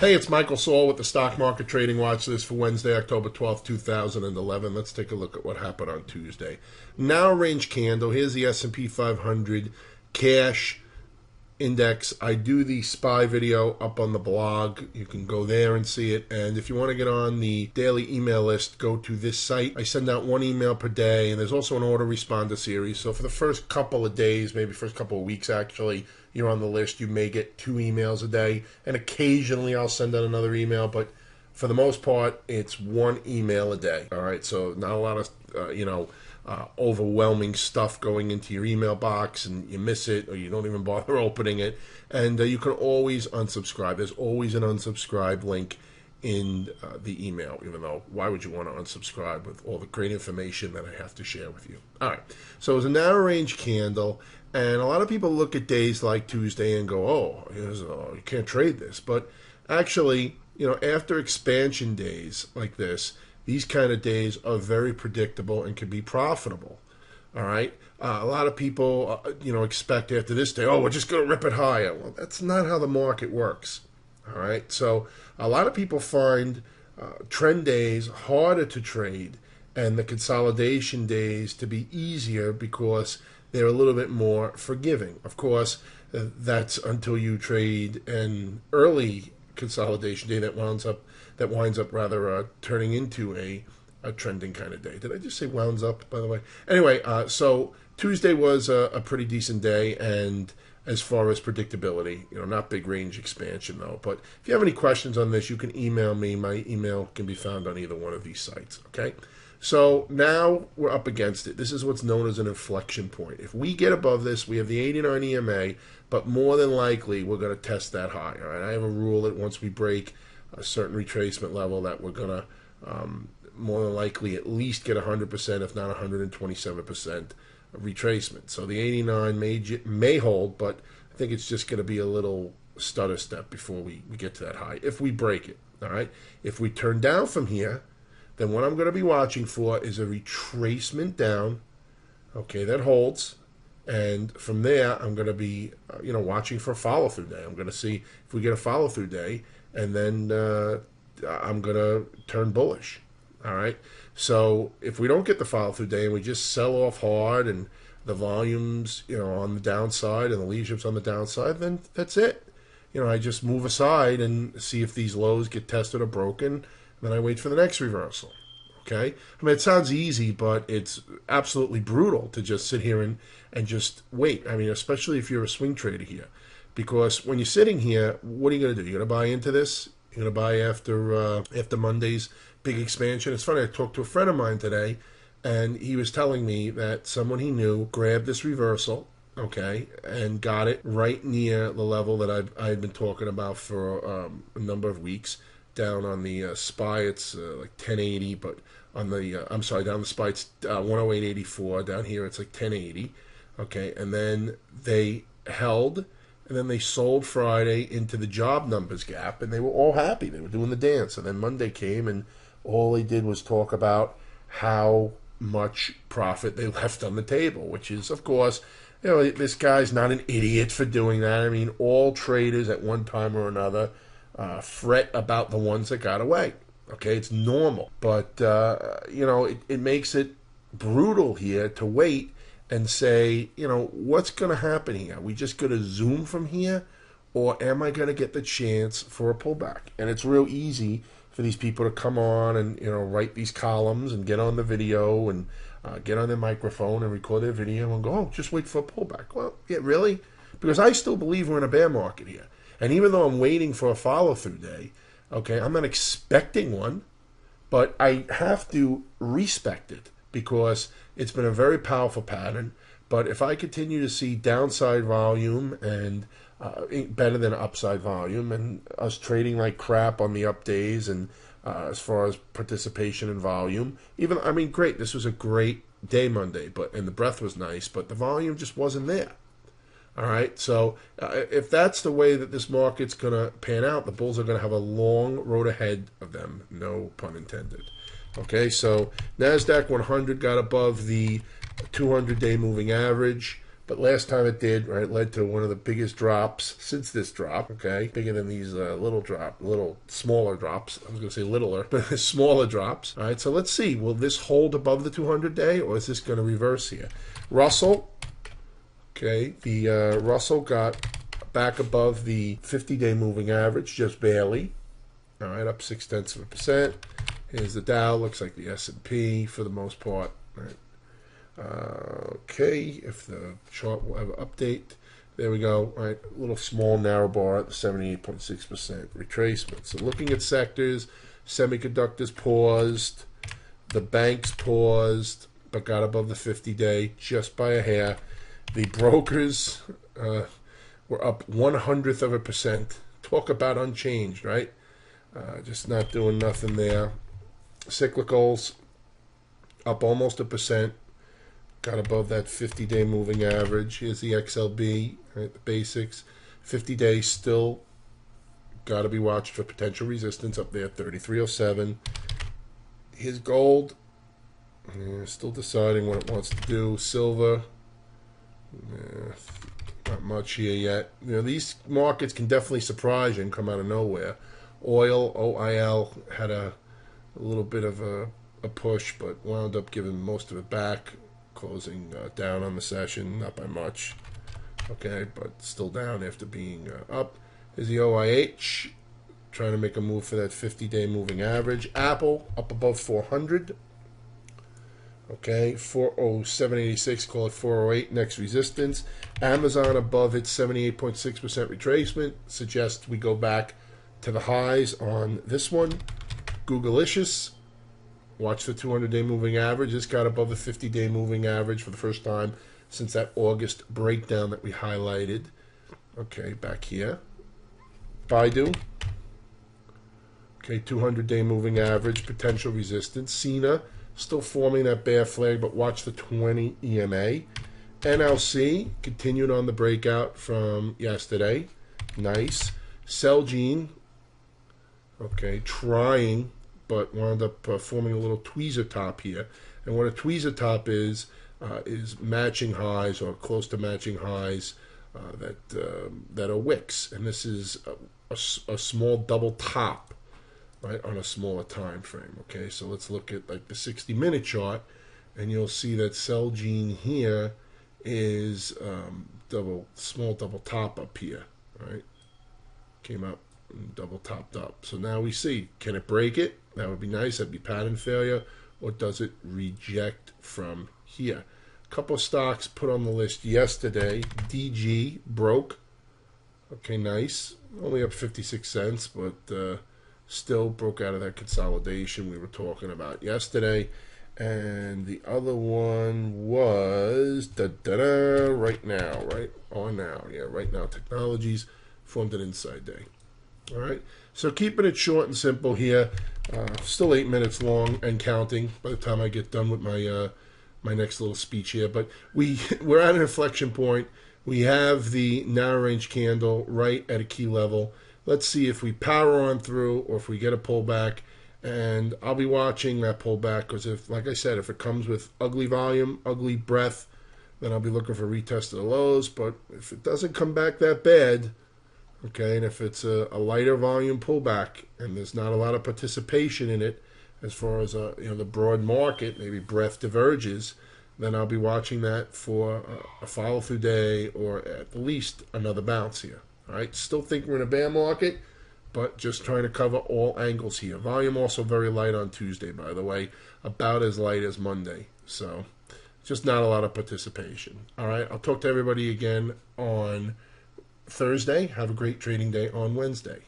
Hey, it's Michael Saul with the Stock Market Trading Watch List for Wednesday, October 12th, 2011. Let's take a look at what happened on Tuesday. Now range candle. Here's the S&P 500 cash index. I do the SPY video up on the blog. You can go there and see it. And if you want to get on the daily email list, go to this site. I send out one email per day, and there's also an autoresponder series. So for the first couple of days, maybe first couple of weeks actually, you're on the list. You may get 2 emails a day, and occasionally I'll send out another email, but for the most part, it's 1 email a day. All right, so not a lot of overwhelming stuff going into your email box, and you miss it or you don't even bother opening it. And you can always unsubscribe. There's always an unsubscribe link in the email, even though why would you want to unsubscribe with all the great information that I have to share with you? All right, so it's a narrow range candle, and a lot of people look at days like Tuesday and go, oh, you can't trade this. But actually, after expansion days like this, these kind of days are very predictable and can be profitable. All right. A lot of people, expect after this day, oh, we're just going to rip it higher. Well, that's not how the market works. All right. So a lot of people find trend days harder to trade and the consolidation days to be easier because they're a little bit more forgiving. Of course, that's until you trade an early consolidation day that winds up turning into a trending kind of day. Did I just say wounds up, by the way? Anyway, so Tuesday was a pretty decent day, and as far as predictability, not big range expansion though. But if you have any questions on this, you can email me. My email can be found on either one of these sites, okay? So now we're up against it. This is what's known as an inflection point. If we get above this, we have the 89 EMA, but more than likely we're going to test that high. All right, I have a rule that once we break a certain retracement level that we're going to more than likely at least get 100%, if not 127% retracement. So the 89 may hold, but I think it's just going to be a little stutter step before we get to that high, if we break it. All right, if we turn down from here, then what I'm going to be watching for is a retracement down, okay, that holds. And from there, I'm going to be, watching for a follow-through day. I'm going to see if we get a follow-through day, and then I'm going to turn bullish, all right? So if we don't get the follow-through day and we just sell off hard and the volume's, on the downside and the leadership's on the downside, then that's it. I just move aside and see if these lows get tested or broken. Then I wait for the next reversal, okay? I mean, it sounds easy, but it's absolutely brutal to just sit here and just wait. I mean, especially if you're a swing trader here. Because when you're sitting here, what are you going to do? You're going to buy into this? You're going to buy after Monday's big expansion? It's funny, I talked to a friend of mine today, and he was telling me that someone he knew grabbed this reversal, okay, and got it right near the level that I had been talking about for a number of weeks. Down on the SPY, it's like 1080, but on the down the SPY, it's 108.84. Down here, it's like 1080. Okay, and then they held, and then they sold Friday into the job numbers gap, and they were all happy. They were doing the dance. And then Monday came, and all they did was talk about how much profit they left on the table, which is, of course, this guy's not an idiot for doing that. I mean, all traders at one time or another fret about the ones that got away. Okay, it's normal. But, it makes it brutal here to wait and say, what's going to happen here? Are we just going to zoom from here? Or am I going to get the chance for a pullback? And it's real easy for these people to come on and, write these columns and get on the video and get on their microphone and record their video and go, oh, just wait for a pullback. Well, yeah, really? Because I still believe we're in a bear market here. And even though I'm waiting for a follow-through day, okay, I'm not expecting one, but I have to respect it because it's been a very powerful pattern. But if I continue to see downside volume and better than upside volume and us trading like crap on the up days and as far as participation and volume, great, this was a great day Monday, and the breadth was nice, but the volume just wasn't there. All right, so if that's the way that this market's going to pan out, the bulls are going to have a long road ahead of them, no pun intended. Okay, so NASDAQ 100 got above the 200-day moving average, But last time it did, right, led to one of the biggest drops since this drop, okay? Bigger than these little smaller drops. I was going to say littler, but smaller drops. All right, so let's see. Will this hold above the 200-day, or is this going to reverse here? Russell, okay, the Russell got back above the 50-day moving average, just barely. All right, up 0.6%. Here's the Dow. Looks like the S&P for the most part. All right. Okay, if the chart will ever update. There we go. All right, a little small narrow bar at the 78.6% retracement. So looking at sectors, semiconductors paused, the banks paused, but got above the 50-day just by a hair. The brokers were up 0.01%. Talk about unchanged, right? Just not doing nothing there. Cyclicals up almost 1%. Got above that 50-day moving average. Here's the XLB, right, the basics. 50-day still got to be watched for potential resistance up there, 3307. Here's gold. Still deciding what it wants to do. Silver, not much here yet. You know, these markets can definitely surprise you and come out of nowhere. Oil, OIL, had a little bit of a push, but wound up giving most of it back. Closing down on the session, not by much. Okay, but still down after being up. Here's the OIH, trying to make a move for that 50-day moving average. Apple, up above 400. Okay, 407.86, call it 408, next resistance. Amazon above its 78.6% retracement. Suggests we go back to the highs on this one. Googleicious. Watch the 200-day moving average. This got above the 50-day moving average for the first time since that August breakdown that we highlighted. Okay, back here. Baidu. Okay, 200-day moving average, potential resistance. Sina, still forming that bear flag, but watch the 20 EMA. NLC, continued on the breakout from yesterday. Nice. Celgene, okay, trying, but wound up forming a little tweezer top here. And what a tweezer top is matching highs or close to matching highs that are wicks. And this is a small double top, right, on a smaller time frame. Okay, so let's look at like the 60-minute chart, and you'll see that Celgene here is small double top up here, right? Came up and double topped up. So now we see, can it break it? That would be nice. That'd be pattern failure. Or does it reject from here? A couple of stocks put on the list yesterday. DG broke. Okay, nice. Only up 56 cents, but still broke out of that consolidation we were talking about yesterday. And the other one was right now, right on now. Yeah, right now. Technologies formed an inside day. All right, so keeping it short and simple here. Still 8 minutes long and counting by the time I get done with my next little speech here. But we're at an inflection point. We have the narrow range candle right at a key level. Let's see if we power on through or if we get a pullback. And I'll be watching that pullback because if, like I said, if it comes with ugly volume, ugly breadth, then I'll be looking for retest of the lows. But if it doesn't come back that bad, okay, and if it's a lighter volume pullback and there's not a lot of participation in it as far as the broad market, maybe breadth diverges, then I'll be watching that for a follow-through day or at least another bounce here. All right, still think we're in a bear market, but just trying to cover all angles here. Volume also very light on Tuesday, by the way, about as light as Monday. So just not a lot of participation. All right, I'll talk to everybody again on Thursday. Have a great trading day on Wednesday.